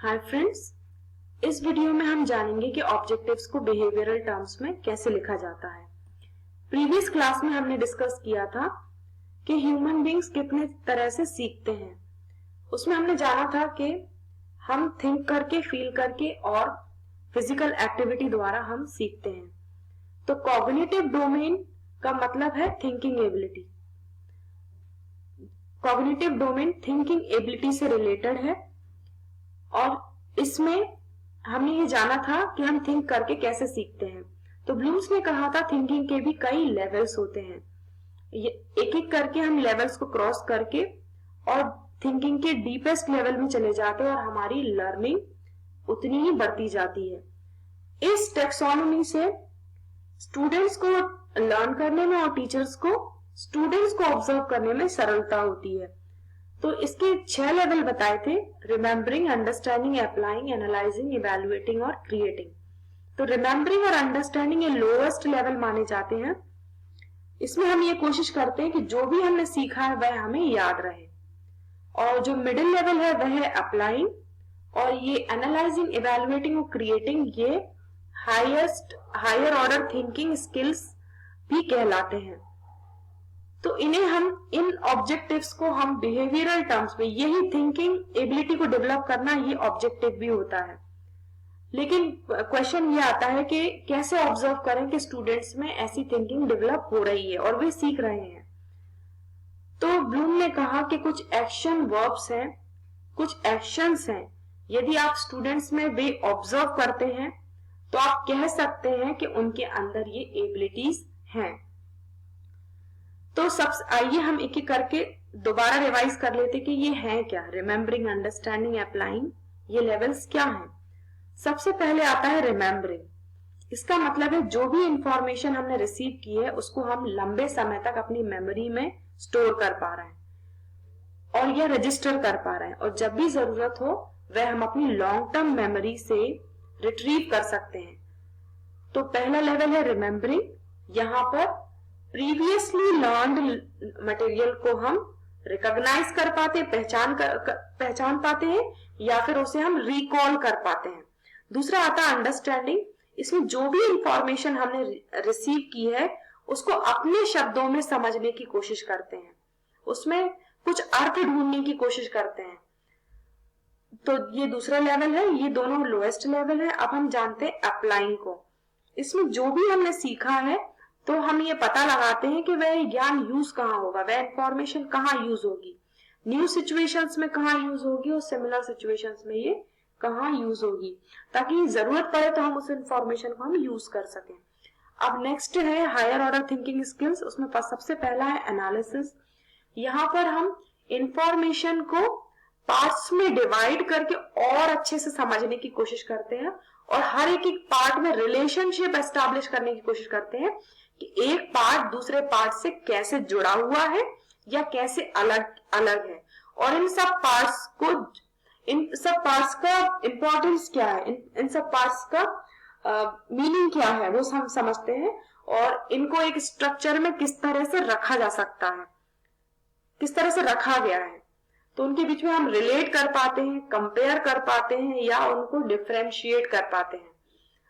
Hi friends, इस video में हम जानेंगे कि ऑब्जेक्टिव्स को बिहेवियरल टर्म्स में कैसे लिखा जाता है। प्रीवियस क्लास में हमने डिस्कस किया था कि ह्यूमन बीइंग्स कितने तरह से सीखते हैं। उसमें हमने जाना था कि हम थिंक करके, फील करके और फिजिकल एक्टिविटी द्वारा हम सीखते हैं। तो कॉग्निटिव डोमेन का मतलब है thinking ability. Cognitive domain thinking ability से रिलेटेड है और इसमें हमने ये जाना था कि हम थिंक करके कैसे सीखते हैं। तो ब्लूम्स ने कहा था थिंकिंग के भी कई लेवल्स होते हैं। एक एक करके हम लेवल्स को क्रॉस करके और थिंकिंग के डीपेस्ट लेवल में चले जाते हैं और हमारी लर्निंग उतनी ही बढ़ती जाती है। इस टेक्सोनोमी से स्टूडेंट्स को लर्न करने में और टीचर्स को स्टूडेंट्स को ऑब्जर्व करने में सरलता होती है। तो इसके 6 लेवल बताए थे: remembering, understanding, applying, analysing, evaluating और क्रिएटिंग। तो रिमेम्बरिंग और अंडरस्टैंडिंग ये लोएस्ट लेवल माने जाते हैं। इसमें हम ये कोशिश करते हैं कि जो भी हमने सीखा है वह हमें याद रहे। और जो मिडिल लेवल है वह है अप्लाइंग, और ये एनालाइजिंग, इवैल्यूएटिंग और क्रिएटिंग ये हायर ऑर्डर थिंकिंग स्किल्स भी कहलाते हैं। तो इन ऑब्जेक्टिव्स को हम बिहेवियरल टर्म्स में, यही थिंकिंग एबिलिटी को डेवलप करना ये ऑब्जेक्टिव भी होता है। लेकिन क्वेश्चन ये आता है कि कैसे ऑब्जर्व करें कि स्टूडेंट्स में ऐसी थिंकिंग डेवलप हो रही है और वे सीख रहे हैं। तो ब्लूम ने कहा कि कुछ एक्शन वर्ब्स हैं, कुछ एक्शंस हैं। यदि आप स्टूडेंट्स में वे ऑब्जर्व करते हैं तो आप कह सकते हैं कि उनके अंदर ये एबिलिटीज हैं। तो आइए हम एक एक करके दोबारा रिवाइज कर लेते कि ये है क्या। रिमेम्बरिंग, अंडरस्टैंडिंग, अप्लाइंग, ये लेवल्स क्या हैं। सबसे पहले आता है रिमेम्बरिंग। इसका मतलब है जो भी इंफॉर्मेशन हमने रिसीव की है उसको हम लंबे समय तक अपनी मेमोरी में स्टोर कर पा रहे हैं और यह रजिस्टर कर पा रहे हैं, और जब भी जरूरत हो वह हम अपनी लॉन्ग टर्म मेमोरी से रिट्रीव कर सकते हैं। तो पहला लेवल है रिमेम्बरिंग। यहां पर प्रीवियसली लर्न्ड मटेरियल को हम रिकॉग्नाइज कर पाते, पहचान पाते हैं, या फिर उसे हम रिकॉल कर पाते हैं। दूसरा आता है अंडरस्टैंडिंग। इसमें जो भी इंफॉर्मेशन हमने रिसीव की है उसको अपने शब्दों में समझने की कोशिश करते हैं, उसमें कुछ अर्थ ढूंढने की कोशिश करते हैं। तो ये दूसरा लेवल है, ये दोनों लोएस्ट लेवल है। अब हम जानते हैं अप्लाइंग को। इसमें जो भी हमने सीखा है तो हम ये पता लगाते हैं कि वह ज्ञान यूज कहाँ होगा, वह इंफॉर्मेशन कहाँ यूज होगी, न्यू सिचुएशंस में कहाँ यूज होगी और सिमिलर सिचुएशंस में ये कहाँ यूज होगी, ताकि जरूरत पड़े तो हम उस इंफॉर्मेशन को हम यूज कर सकें। अब नेक्स्ट है हायर ऑर्डर थिंकिंग स्किल्स। उसमें सबसे पहला है एनालिसिस। यहाँ पर हम इंफॉर्मेशन को पार्ट्स में डिवाइड करके और अच्छे से समझने की कोशिश करते हैं और हर एक पार्ट में रिलेशनशिप एस्टैब्लिश करने की कोशिश करते हैं कि एक पार्ट दूसरे पार्ट से कैसे जुड़ा हुआ है या कैसे अलग अलग है, और इन सब पार्ट्स का इंपॉर्टेंस क्या है, इन सब पार्ट्स का मीनिंग क्या है वो हम समझते हैं, और इनको एक स्ट्रक्चर में किस तरह से रखा जा सकता है, किस तरह से रखा गया है। तो उनके बीच में हम रिलेट कर पाते हैं, कंपेयर कर पाते हैं या उनको डिफरेंशिएट कर पाते हैं।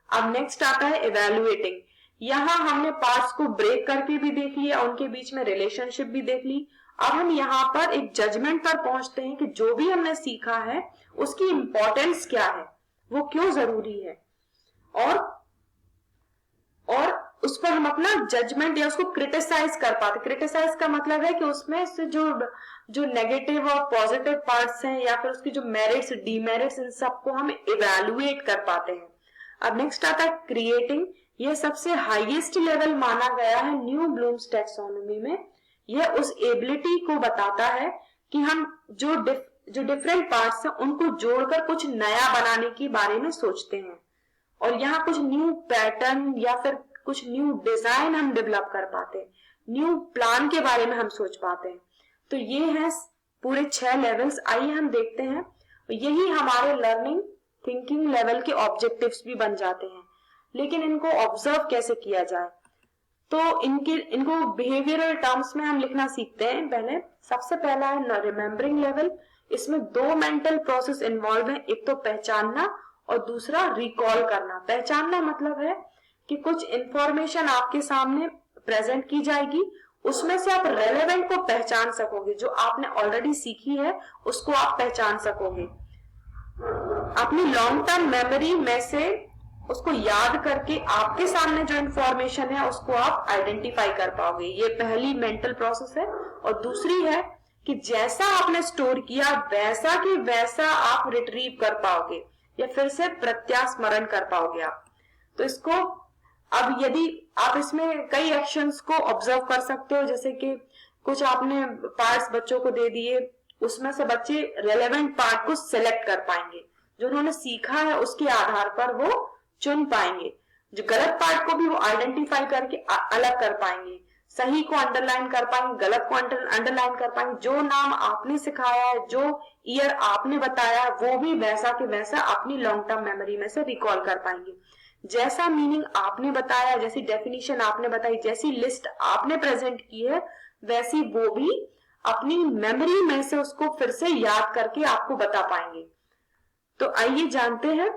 अब नेक्स्ट आता है इवैल्यूएटिंग। यहाँ हमने पार्ट्स को ब्रेक करके भी देख लिया, उनके बीच में रिलेशनशिप भी देख ली। अब हम यहाँ पर एक जजमेंट पर पहुंचते हैं कि जो भी हमने सीखा है उसकी इंपॉर्टेंस क्या है, वो क्यों जरूरी है, और उस पर हम अपना जजमेंट या उसको क्रिटिसाइज कर पाते। क्रिटिसाइज का मतलब है कि उसमें से जो नेगेटिव और पॉजिटिव पार्ट्स हैं या फिर उसकी जो मेरिट्स, डीमेरिट्स, इन सबको हम इवैल्यूएट कर पाते हैं। अब नेक्स्ट आता है क्रिएटिंग। यह सबसे हाईएस्ट लेवल माना गया है न्यू ब्लूम्स टैक्सोनॉमी में। यह उस एबिलिटी को बताता है कि हम जो डिफरेंट पार्ट्स हैं उनको जोड़कर कुछ नया बनाने के बारे में सोचते हैं, और यहाँ कुछ न्यू पैटर्न या फिर कुछ न्यू डिजाइन हम डेवलप कर पाते हैं, न्यू प्लान के बारे में हम सोच पाते हैं। तो ये है पूरे 6 लेवल्स। आइए हम देखते हैं, यही हमारे लर्निंग थिंकिंग लेवल के ऑब्जेक्टिव्स भी बन जाते हैं। लेकिन इनको ऑब्जर्व कैसे किया जाए, तो इनको बिहेवियरल टर्म्स में हम लिखना सीखते हैं। पहले सबसे पहला है रिमेम्बरिंग लेवल। इसमें दो मेंटल प्रोसेस इन्वॉल्व है, एक तो पहचानना और दूसरा रिकॉल करना। पहचानना मतलब है कि कुछ इंफॉर्मेशन आपके सामने प्रेजेंट की जाएगी, उसमें से आप रेलेवेंट को पहचान सकोगे, जो आपने ऑलरेडी सीखी है उसको आप पहचान सकोगे। अपनी लॉन्ग टर्म मेमोरी में से उसको याद करके आपके सामने जो इंफॉर्मेशन है उसको आप आइडेंटिफाई कर पाओगे। ये पहली मेंटल प्रोसेस है। और दूसरी है कि जैसा आपने स्टोर किया वैसा कि वैसा आप रिट्रीव कर पाओगे या फिर से प्रत्यास्मरण कर पाओगे आप। तो इसको अब यदि आप इसमें कई एक्शंस को ऑब्जर्व कर सकते हो, जैसे कि कुछ आपने पार्ट्स बच्चों को दे दिए, उसमें से बच्चे रेलेवेंट पार्ट को सिलेक्ट कर पाएंगे, जो उन्होंने सीखा है उसके आधार पर वो चुन पाएंगे। जो गलत पार्ट को भी वो आइडेंटिफाई करके अलग कर पाएंगे, सही को अंडरलाइन कर पाएंगे, गलत को अंडरलाइन कर पाएंगे। जो नाम आपने सिखाया है, जो ईयर आपने बताया, वो भी वैसा के वैसा अपनी लॉन्ग टर्म मेमोरी में से रिकॉल कर पाएंगे। जैसा मीनिंग आपने बताया, जैसी डेफिनेशन आपने बताई, जैसी लिस्ट आपने प्रेजेंट की है, वैसी वो भी अपनी मेमोरी में से उसको फिर से याद करके आपको बता पाएंगे। तो आइए जानते हैं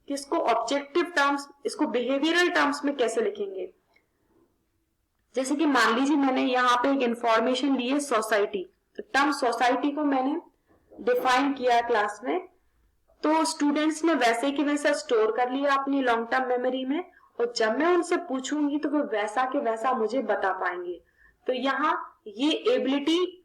कि इसको ऑब्जेक्टिव टर्म्स, इसको बिहेवियरल टर्म्स में कैसे लिखेंगे। जैसे कि मान लीजिए मैंने यहाँ पे एक इंफॉर्मेशन ली है सोसाइटी, तो टर्म सोसाइटी को मैंने डिफाइन किया क्लास में, तो स्टूडेंट्स ने वैसे कि वैसा स्टोर कर लिया अपनी लॉन्ग टर्म मेमोरी में, और जब मैं उनसे पूछूंगी तो वो वैसा के वैसा मुझे बता पाएंगे। तो यहाँ ये एबिलिटी,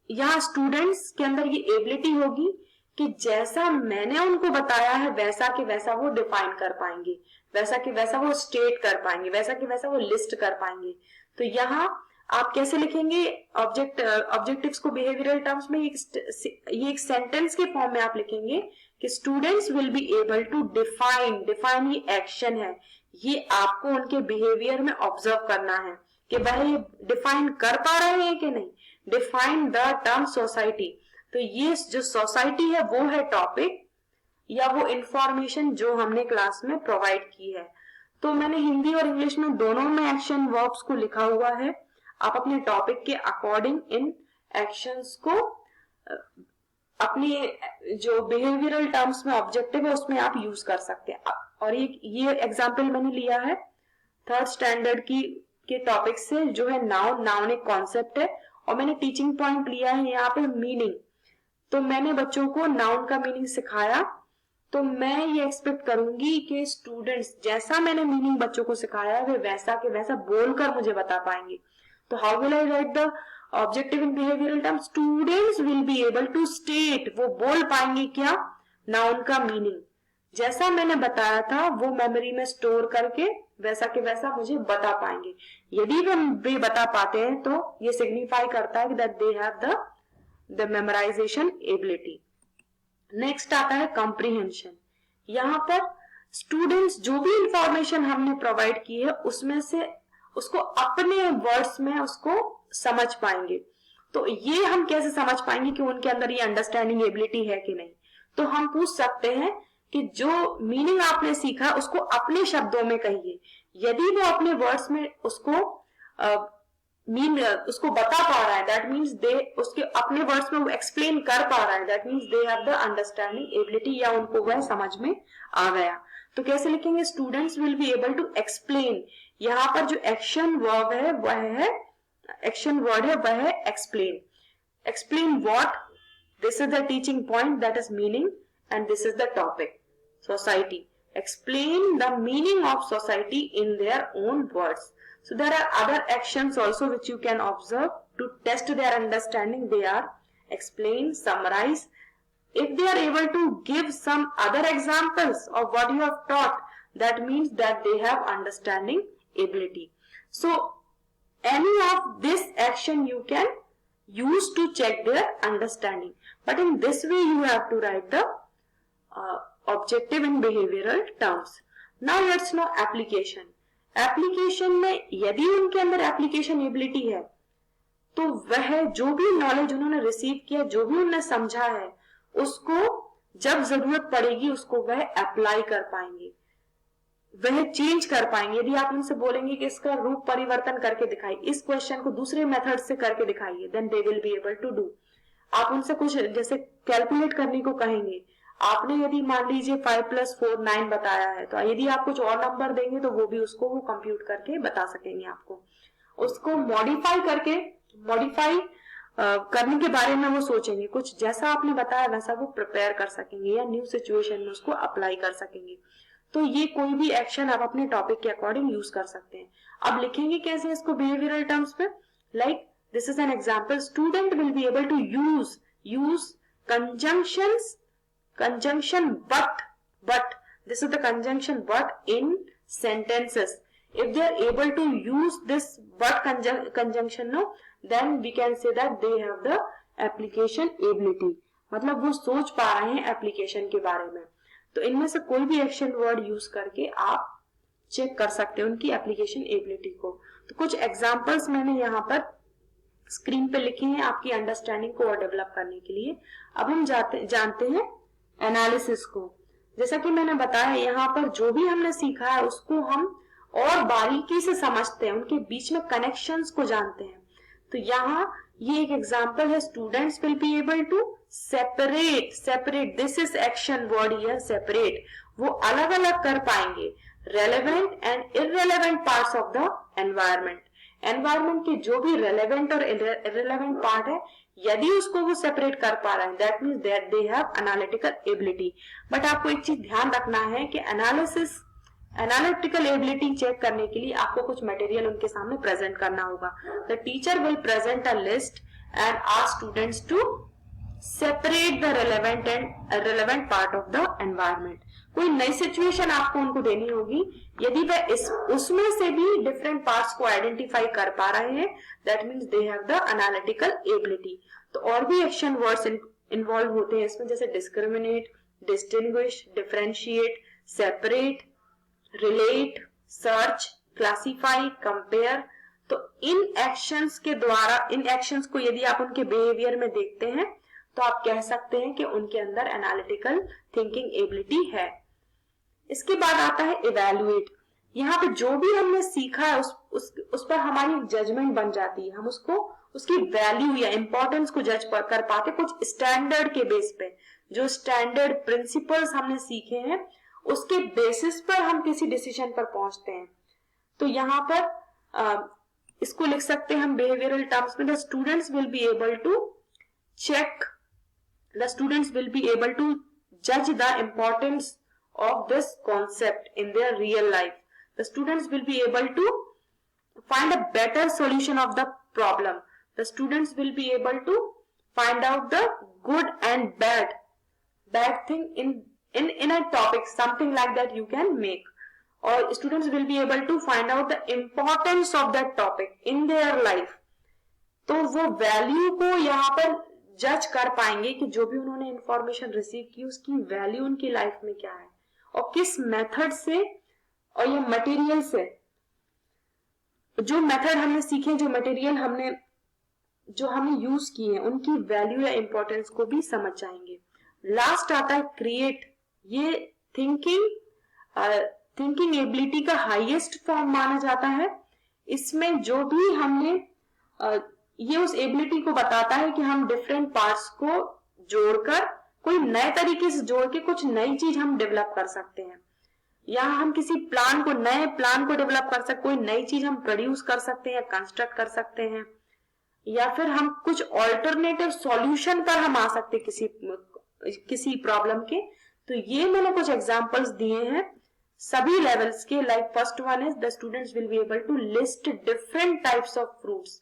यहाँ स्टूडेंट्स के अंदर ये एबिलिटी होगी कि जैसा मैंने उनको बताया है वैसा के वैसा वो डिफाइन कर पाएंगे, वैसा के वैसा वो स्टेट कर पाएंगे, वैसा के वैसा वो लिस्ट कर पाएंगे। तो यहाँ आप कैसे लिखेंगे ऑब्जेक्टिव्स को बिहेवियरल टर्म्स में? ये एक सेंटेंस के फॉर्म में आप लिखेंगे कि students will be able to define ये एक्शन है, ये आपको उनके बिहेवियर में ऑब्जर्व करना है कि वह ये डिफाइन कर पा रहे हैं कि नहीं। डिफाइन द टर्म सोसाइटी, तो ये जो सोसाइटी है वो है टॉपिक या वो इंफॉर्मेशन जो हमने क्लास में प्रोवाइड की है। तो मैंने हिंदी और इंग्लिश में दोनों में एक्शन वर्ब्स को लिखा हुआ है। आप अपने टॉपिक के अकॉर्डिंग इन एक्शंस को अपनी जो बिहेवियरल टर्म्स में ऑब्जेक्टिव है उसमें आप यूज कर सकते हैं। और ये एग्जाम्पल मैंने लिया है थर्ड स्टैंडर्ड के टॉपिक से, जो है नाउन एक कॉन्सेप्ट है, और मैंने टीचिंग पॉइंट लिया है यहाँ पे मीनिंग। तो मैंने बच्चों को नाउन का मीनिंग सिखाया, तो मैं ये एक्सपेक्ट करूंगी कि स्टूडेंट्स जैसा मैंने मीनिंग बच्चों को सिखाया है वे वैसा के वैसा बोलकर मुझे बता पाएंगे। तो how will I write the objective in behavioural term? Students will be able to state, वो बोल पाएंगे क्या? नाउन का मीनिंग जैसा मैंने बताया था वो मेमोरी में स्टोर करके वैसा के वैसा मुझे बता पाएंगे। यदि वे बता पाते हैं तो ये सिग्निफाई करता है that they have the memorisation ability. Next आता है कॉम्प्रिहेंशन। यहाँ पर स्टूडेंट्स जो भी इंफॉर्मेशन हमने प्रोवाइड की है उसमें से उसको अपने वर्ड्स में उसको समझ पाएंगे। तो ये हम कैसे समझ पाएंगे कि उनके अंदर ये अंडरस्टैंडिंग एबिलिटी है कि नहीं? तो हम पूछ सकते हैं कि जो मीनिंग आपने सीखा उसको अपने शब्दों में कहिए। यदि वो अपने वर्ड्स में उसको उसको बता पा रहा है, दैट मीन्स दे उसके अपने वर्ड्स में वो एक्सप्लेन कर पा रहा है, that means they have the understanding ability, या उनको वह समझ में आ गया। तो कैसे लिखेंगे? Students will be able to explain. यहाँ पर जो एक्शन वर्ब है वह है, एक्शन वर्ड है वह है explain. Explain what? This is the teaching point, that is meaning, and this is the topic society. Explain the meaning of society in their own words. So there are other actions also which you can observe to test their understanding. They are explain, summarize. If they are able to give some other examples of what you have taught, that means that they have understanding ability. So any of this action you can use to check their understanding. But in this way you have to write the objective in behavioral terms. Now let's know application. Application में यदि उनके अंदर application ability है तो वह जो भी knowledge उन्होंने रिसीव किया, जो भी उन्होंने समझा है, उसको जब जरूरत पड़ेगी उसको वह अप्लाई कर पाएंगे, वह चेंज कर पाएंगे। यदि आप उनसे बोलेंगे कि इसका रूप परिवर्तन करके दिखाइए, इस क्वेश्चन को दूसरे मेथड से करके दिखाइए, then they will be able to do. आप उनसे कुछ जैसे कैलकुलेट करने को कहेंगे, आपने यदि मान लीजिए 5 + 4 9 बताया है, तो यदि आप कुछ और नंबर देंगे तो वो भी उसको वो कंप्यूट करके बता सकेंगे आपको। उसको मॉडिफाई करने के बारे में वो सोचेंगे, कुछ जैसा आपने बताया वैसा वो प्रिपेयर कर सकेंगे या न्यू सिचुएशन में उसको अप्लाई कर सकेंगे। तो ये कोई भी एक्शन आप अपने टॉपिक के अकॉर्डिंग यूज कर सकते हैं। अब लिखेंगे कैसे इसको बिहेवियरल टर्म्स में, like this is an example, student will be able to use conjunction but this is the conjunction but in sentences. If they are able to use this but conjunction, no, then we can say that they have the application ability, मतलब वो सोच पा रहे हैं application के बारे में। तो इनमें से कोई भी एक्शन वर्ड यूज करके आप चेक कर सकते हैं उनकी एप्लीकेशन एबिलिटी को। तो कुछ एग्जांपल्स मैंने यहाँ पर स्क्रीन पे लिखे हैं आपकी अंडरस्टैंडिंग को और डेवलप करने के लिए। अब हम जानते हैं एनालिसिस को। जैसा कि मैंने बताया, यहाँ पर जो भी हमने सीखा है उसको हम और बारीकी से समझते हैं, उनके बीच में कनेक्शंस को जानते हैं। तो यहाँ ये एक एग्जांपल है, students will be able to separate, this is action word here, separate, वो अलग अलग कर पाएंगे relevant and irrelevant parts of the environment. Environment के जो भी रेलेवेंट और इररेलेवेंट पार्ट है, यदि उसको वो सेपरेट कर पा रहे हैं, that means that they have analytical ability. But आपको एक चीज ध्यान रखना है कि एनालिटिकल एबिलिटी चेक करने के लिए आपको कुछ मटेरियल उनके सामने प्रेजेंट करना होगा। The teacher will present a list and ask students to separate the relevant and irrelevant part of the environment. कोई नई सिचुएशन आपको उनको देनी होगी, यदि वह उसमें से भी डिफरेंट पार्ट्स को आइडेंटिफाई कर पा रहे हैं, that means they have the analytical ability. तो और भी एक्शन वर्ड्स इन्वॉल्व होते हैं इसमें, जैसे discriminate, distinguish, differentiate, separate, relate, search, classify, compare. तो इन एक्शंस को यदि आप उनके बिहेवियर में देखते हैं तो आप कह सकते हैं कि उनके अंदर एनालिटिकल थिंकिंग एबिलिटी है। इसके बाद आता है इवैल्यूएट। यहाँ पे जो भी हमने सीखा है उस पर हमारी जजमेंट बन जाती है, हम उसको उसकी वैल्यू या इंपॉर्टेंस को जज कर पाते कुछ स्टैंडर्ड के बेस पे। जो स्टैंडर्ड प्रिंसिपल्स हमने सीखे हैं उसके बेसिस पर हम किसी डिसीजन पर पहुंचते हैं। तो यहाँ पर इसको लिख सकते हैं हम बिहेवियरल टर्म्स में, the students will be able to check, the students will be able to judge the importance of this concept in their real life. The students will be able to find a better solution of the problem. The students will be able to find out the good and bad thing in a topic, something like that you can make. Or students will be able to find out the importance of that topic in their life. तो वो value को यहाँ पर जज कर पाएंगे कि जो भी उन्होंने इंफॉर्मेशन रिसीव की उसकी वैल्यू उनकी लाइफ में क्या है और किस मेथड से और ये मटेरियल से, जो मेथड हमने सीखे, जो मटेरियल हमने यूज किए हैं, उनकी वैल्यू या इंपॉर्टेंस को भी समझ जाएंगे। लास्ट आता है क्रिएट। ये थिंकिंग एबिलिटी का हाईएस्ट फॉर्म माना जाता है। इसमें जो भी हमने ये उस एबिलिटी को बताता है कि हम डिफरेंट पार्ट्स को जोड़कर कोई नए तरीके से जोड़ के कुछ नई चीज हम डेवलप कर सकते हैं, या हम किसी नए प्लान को डेवलप कर सकते, कोई नई चीज हम प्रोड्यूस कर सकते हैं या कंस्ट्रक्ट कर सकते हैं, या फिर हम कुछ ऑल्टरनेटिव सॉल्यूशन पर हम आ सकते हैं किसी प्रॉब्लम के। तो ये मैंने कुछ एग्जांपल्स दिए हैं सभी लेवल्स के। Like first one is the students will be able to list different types of fruits,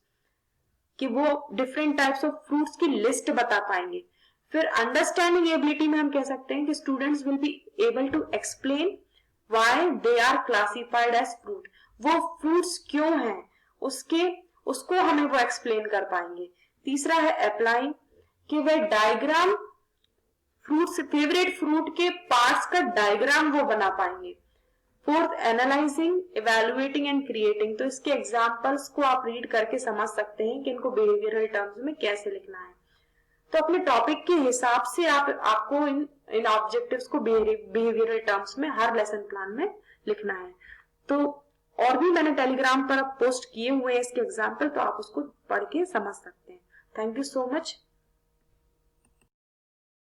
कि वो डिफरेंट टाइप्स ऑफ फ्रूट्स की लिस्ट बता पाएंगे। फिर अंडरस्टैंडिंग एबिलिटी में हम कह सकते हैं कि students will be able to explain why they are classified as fruit, वो फ्रूट्स क्यों हैं उसको हमें वो एक्सप्लेन कर पाएंगे। तीसरा है अप्लाई, कि वे डायग्राम फेवरेट फ्रूट के पार्ट्स का डायग्राम वो बना पाएंगे। Fourth, analysing, evaluating and creating. तो इसके एग्जांपल्स को आप रीड करके समझ सकते हैं कि इनको बिहेवियरल टर्म्स में कैसे लिखना है। तो अपने टॉपिक के हिसाब से आपको इन ऑब्जेक्टिव्स को बिहेवियरल टर्म्स में हर लेसन प्लान में लिखना है। तो और भी मैंने टेलीग्राम पर पोस्ट किए हुए हैं इसके एग्जाम्पल, तो आप उसको पढ़ के समझ सकते हैं। Thank you so much.